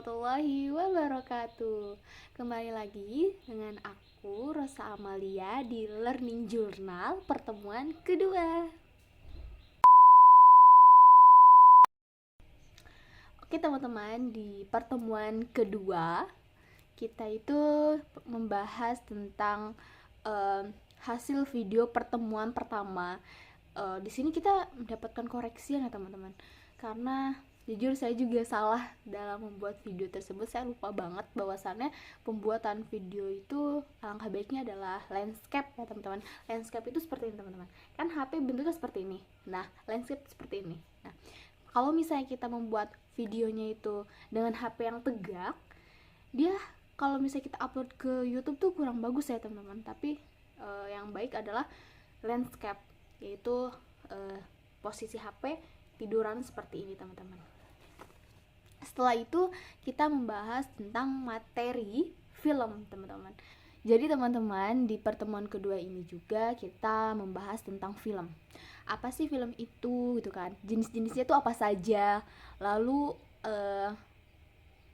warahmatullahi wabarakatuh. Kembali lagi dengan aku Rosa Amalia di Learning Journal pertemuan kedua. Oke teman-teman, di pertemuan kedua kita itu membahas tentang hasil video pertemuan pertama. Di sini kita mendapatkan koreksi ya teman-teman, karena jujur saya juga salah dalam membuat video tersebut. Saya lupa banget bahwasannya pembuatan video itu alangkah baiknya adalah landscape ya teman-teman. Landscape itu seperti ini teman-teman, kan HP bentuknya seperti ini. Nah, landscape seperti ini. Nah, kalau misalnya kita membuat videonya itu dengan HP yang tegak, dia kalau misalnya kita upload ke YouTube tuh kurang bagus ya teman-teman. Tapi yang baik adalah landscape, yaitu posisi HP tiduran seperti ini teman-teman. Setelah itu kita membahas tentang materi film teman-teman. Jadi teman-teman, di pertemuan kedua ini juga kita membahas tentang film. Apa sih film itu gitu kan, jenis-jenisnya itu apa saja, lalu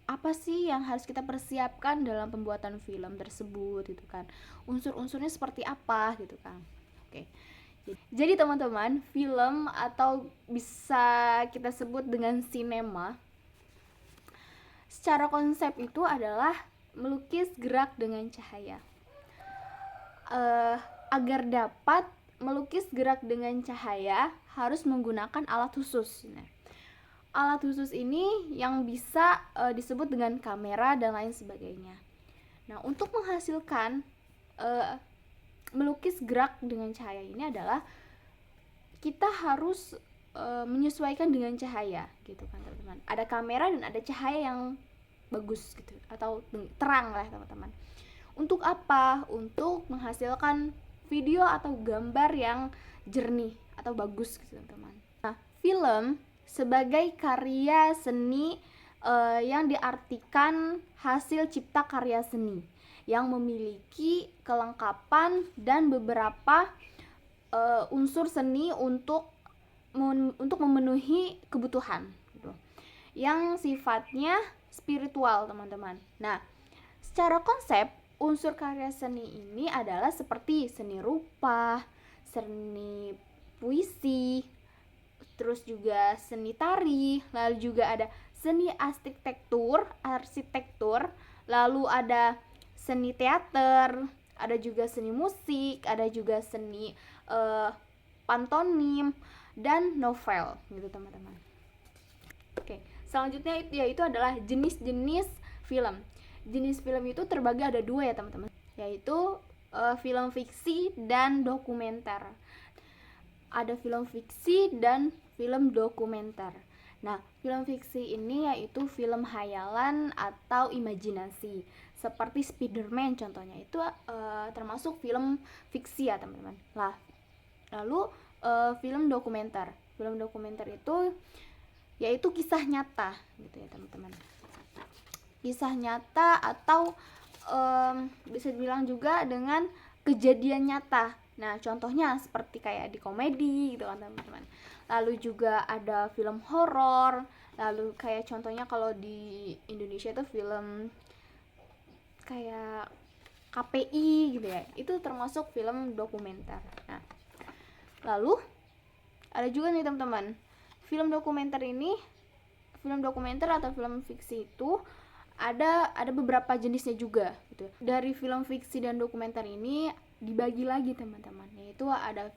apa sih yang harus kita persiapkan dalam pembuatan film tersebut gitu kan, unsur-unsurnya seperti apa gitu kan. Oke, jadi teman-teman, film atau bisa kita sebut dengan sinema, secara konsep itu adalah melukis gerak dengan cahaya. Agar dapat melukis gerak dengan cahaya harus menggunakan alat khusus. Nah, alat khusus ini yang bisa disebut dengan kamera dan lain sebagainya. Nah, untuk menghasilkan melukis gerak dengan cahaya ini adalah kita harus menyesuaikan dengan cahaya gitu kan teman-teman. Ada kamera dan ada cahaya yang bagus gitu atau terang lah teman-teman. Untuk apa? Untuk menghasilkan video atau gambar yang jernih atau bagus gitu teman-teman. Nah, film sebagai karya seni yang diartikan hasil cipta karya seni yang memiliki kelengkapan dan beberapa unsur seni untuk memenuhi kebutuhan gitu, yang sifatnya spiritual teman-teman. Nah, secara konsep unsur karya seni ini adalah seperti seni rupa, seni puisi, terus juga seni tari, lalu juga ada seni arsitektur, lalu ada seni teater, ada juga seni musik, ada juga seni pantomim dan novel gitu teman-teman. Oke, selanjutnya yaitu adalah jenis-jenis film. Jenis film itu terbagi ada dua ya teman-teman, yaitu film fiksi dan dokumenter. Ada film fiksi dan film dokumenter. Nah, film fiksi ini yaitu film hayalan atau imajinasi, seperti Spider-Man contohnya, itu termasuk film fiksi ya teman-teman. Lalu film dokumenter. Film dokumenter itu yaitu kisah nyata gitu ya teman-teman. Kisah nyata atau bisa dibilang juga dengan kejadian nyata. Nah, contohnya seperti kayak di komedi gitu kan teman-teman. Lalu juga ada film horor. Lalu kayak contohnya kalau di Indonesia itu film kayak KPI gitu ya. Itu termasuk film dokumenter. Nah, lalu ada juga nih teman-teman, film dokumenter atau film fiksi itu ada beberapa jenisnya juga gitu. Dari film fiksi dan dokumenter ini dibagi lagi teman-teman, yaitu ada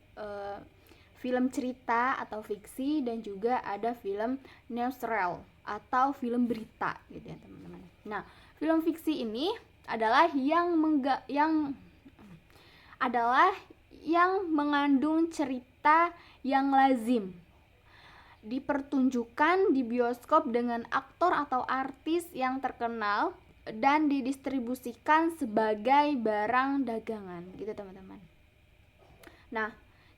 film cerita atau fiksi dan juga ada film neutral atau film berita gitu ya teman-teman. Nah, film fiksi ini adalah yang mengandung cerita yang lazim dipertunjukkan di bioskop dengan aktor atau artis yang terkenal dan didistribusikan sebagai barang dagangan gitu teman-teman. Nah,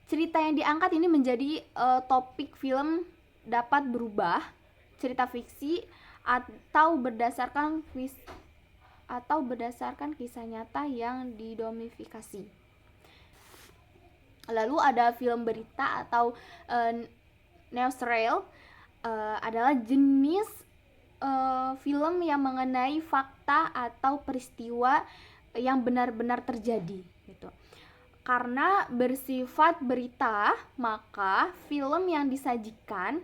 cerita yang diangkat ini menjadi topik film dapat berubah cerita fiksi atau berdasarkan kisah nyata yang didomestifikasi. Lalu ada film berita atau newsreel, adalah jenis film yang mengenai fakta atau peristiwa yang benar-benar terjadi gitu. Karena bersifat berita, maka film yang disajikan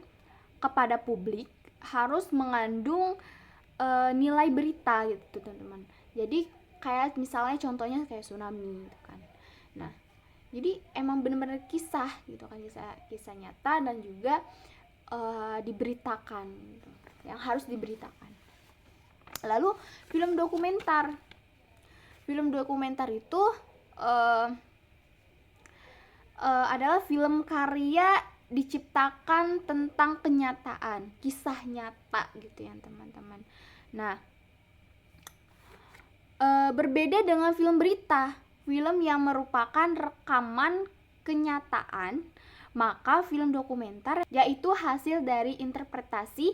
kepada publik harus mengandung nilai berita gitu teman-teman. Jadi kayak misalnya contohnya kayak tsunami gitu kan. Nah, jadi emang benar-benar kisah gitu kan, kisah nyata dan juga diberitakan gitu, yang harus diberitakan. Lalu film dokumenter itu adalah film karya diciptakan tentang kenyataan, kisah nyata gitu ya teman-teman. Nah, berbeda dengan film berita, film yang merupakan rekaman kenyataan, maka film dokumenter yaitu hasil dari interpretasi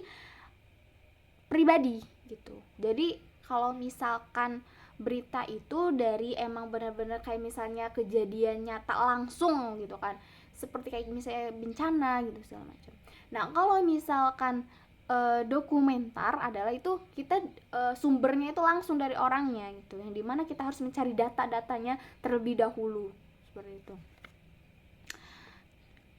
pribadi gitu. Jadi kalau misalkan berita itu dari emang benar-benar kayak misalnya kejadian nyata langsung gitu kan, seperti kayak misalnya bencana gitu segala macam. Nah kalau misalkan dokumenter adalah itu kita sumbernya itu langsung dari orangnya gitu, yang dimana kita harus mencari data-datanya terlebih dahulu seperti itu.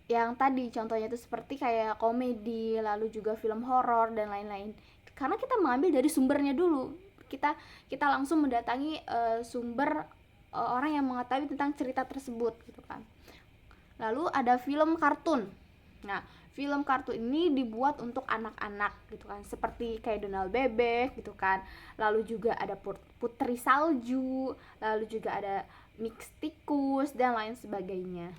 Yang tadi contohnya itu seperti kayak komedi, lalu juga film horor dan lain-lain, karena kita mengambil dari sumbernya dulu, kita langsung mendatangi sumber orang yang mengetahui tentang cerita tersebut gitu kan. Lalu ada film kartun. Nah, film kartun ini dibuat untuk anak-anak gitu kan, seperti kayak Donald Bebek gitu kan. Lalu juga ada Putri Salju, lalu juga ada Mix Tikus dan lain sebagainya.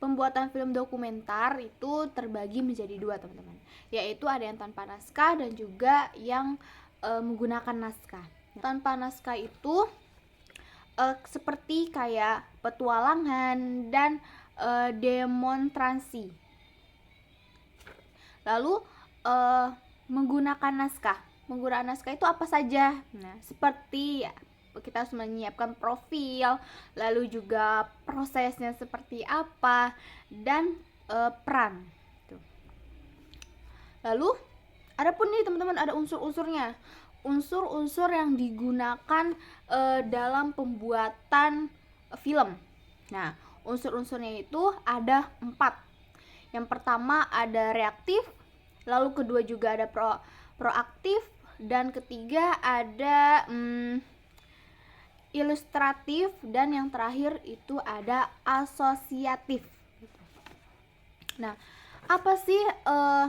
Pembuatan film dokumenter itu terbagi menjadi dua teman-teman, yaitu ada yang tanpa naskah dan juga yang menggunakan naskah. Tanpa naskah itu seperti kayak petualangan dan demonstrasi. Lalu menggunakan naskah itu apa saja? Nah, seperti ya, kita harus menyiapkan profil, lalu juga prosesnya seperti apa, dan peran. Lalu ada pun nih teman-teman, ada unsur-unsurnya, unsur-unsur yang digunakan dalam pembuatan film. Nah, unsur-unsurnya itu ada 4. Yang pertama ada reaktif, lalu kedua juga ada proaktif, dan ketiga ada ilustratif, dan yang terakhir itu ada asosiatif. Nah, apa sih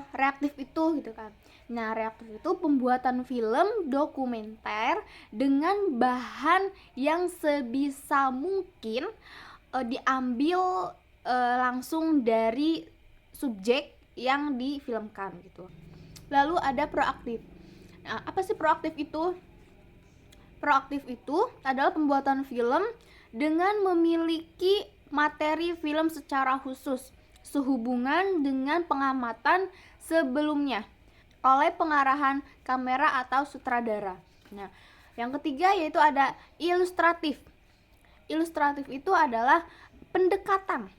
reaktif itu gitu kan? Nah, reaktif itu pembuatan film dokumenter dengan bahan yang sebisa mungkin diambil langsung dari subjek yang difilmkan gitu. Lalu ada proaktif. Nah, apa sih proaktif itu? Proaktif itu adalah pembuatan film dengan memiliki materi film secara khusus sehubungan dengan pengamatan sebelumnya oleh pengarahan kamera atau sutradara. Nah, yang ketiga yaitu ada ilustratif. Ilustratif itu adalah pendekatan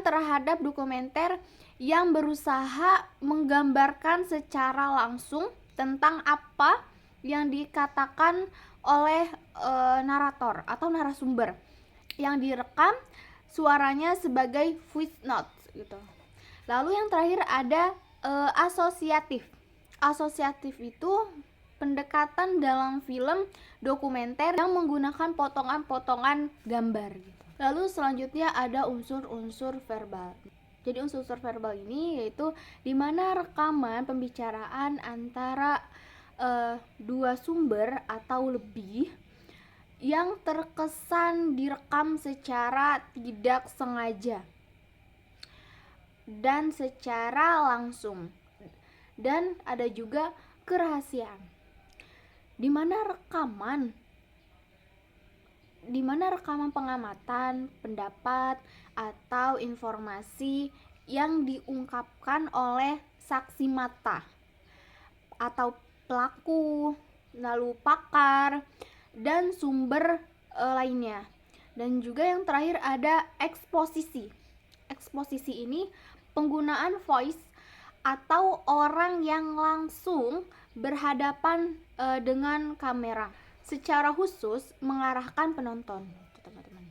terhadap dokumenter yang berusaha menggambarkan secara langsung tentang apa yang dikatakan oleh narator atau narasumber yang direkam suaranya sebagai voice note gitu. Lalu yang terakhir ada asosiatif. Asosiatif itu pendekatan dalam film dokumenter yang menggunakan potongan-potongan gambar gitu. Lalu selanjutnya ada unsur-unsur verbal. Jadi unsur-unsur verbal ini yaitu dimana rekaman pembicaraan antara dua sumber atau lebih yang terkesan direkam secara tidak sengaja dan secara langsung. Dan ada juga kerahasiaan, di mana rekaman pengamatan, pendapat, atau informasi yang diungkapkan oleh saksi mata atau pelaku, lalu pakar, dan sumber lainnya. Dan juga yang terakhir ada eksposisi. Eksposisi ini penggunaan voice atau orang yang langsung berhadapan dengan kamera, secara khusus mengarahkan penonton, teman-teman.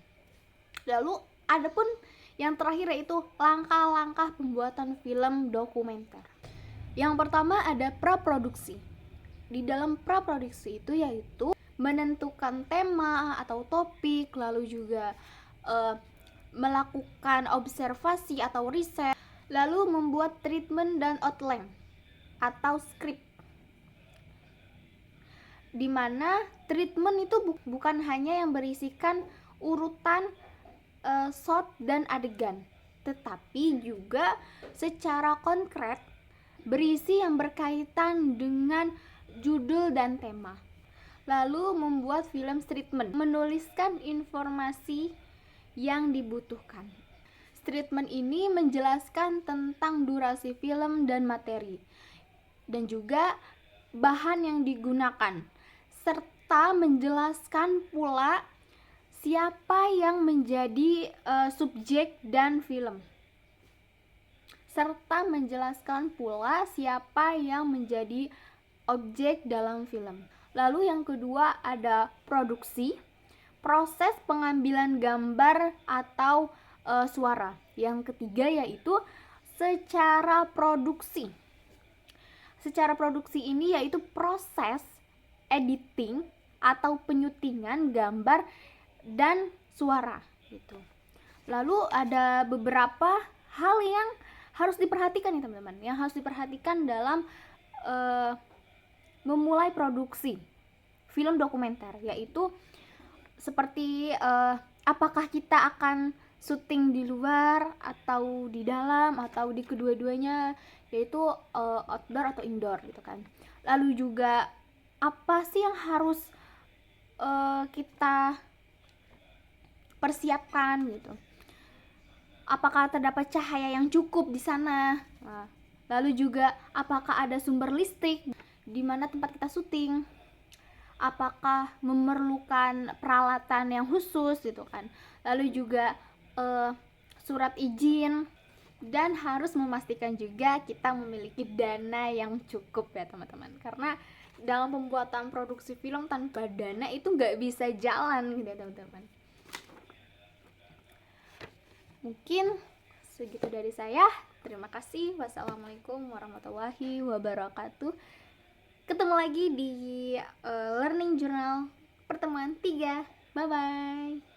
Lalu adapun yang terakhir yaitu langkah-langkah pembuatan film dokumenter. Yang pertama ada praproduksi. Di dalam praproduksi itu yaitu menentukan tema atau topik, lalu juga melakukan observasi atau riset, lalu membuat treatment dan outline atau skrip. Dimana treatment itu bukan hanya yang berisikan urutan shot dan adegan, tetapi juga secara konkret berisi yang berkaitan dengan judul dan tema. Lalu membuat film statement, menuliskan informasi yang dibutuhkan. Statement ini menjelaskan tentang durasi film dan materi, dan juga bahan yang digunakan, serta menjelaskan pula siapa yang menjadi subjek dan film, serta menjelaskan pula siapa yang menjadi objek dalam film. Lalu yang kedua ada produksi, proses pengambilan gambar atau suara. Yang ketiga yaitu secara produksi. Secara produksi ini yaitu proses editing atau penyutingan gambar dan suara gitu. Lalu ada beberapa hal yang harus diperhatikan nih teman-teman, yang harus diperhatikan dalam memulai produksi film dokumenter, yaitu seperti apakah kita akan syuting di luar atau di dalam atau di kedua-duanya, yaitu outdoor atau indoor gitu kan. Lalu juga apa sih yang harus kita persiapkan gitu, apakah terdapat cahaya yang cukup di sana. Lalu juga apakah ada sumber listrik di mana tempat kita syuting, apakah memerlukan peralatan yang khusus gitu kan. Lalu juga surat izin, dan harus memastikan juga kita memiliki dana yang cukup ya teman-teman, karena dalam pembuatan produksi film tanpa dana itu nggak bisa jalan gitu ya teman-teman. Mungkin segitu dari saya. Terima kasih. Wassalamualaikum warahmatullahi wabarakatuh. Ketemu lagi di Learning Journal pertemuan 3. Bye bye.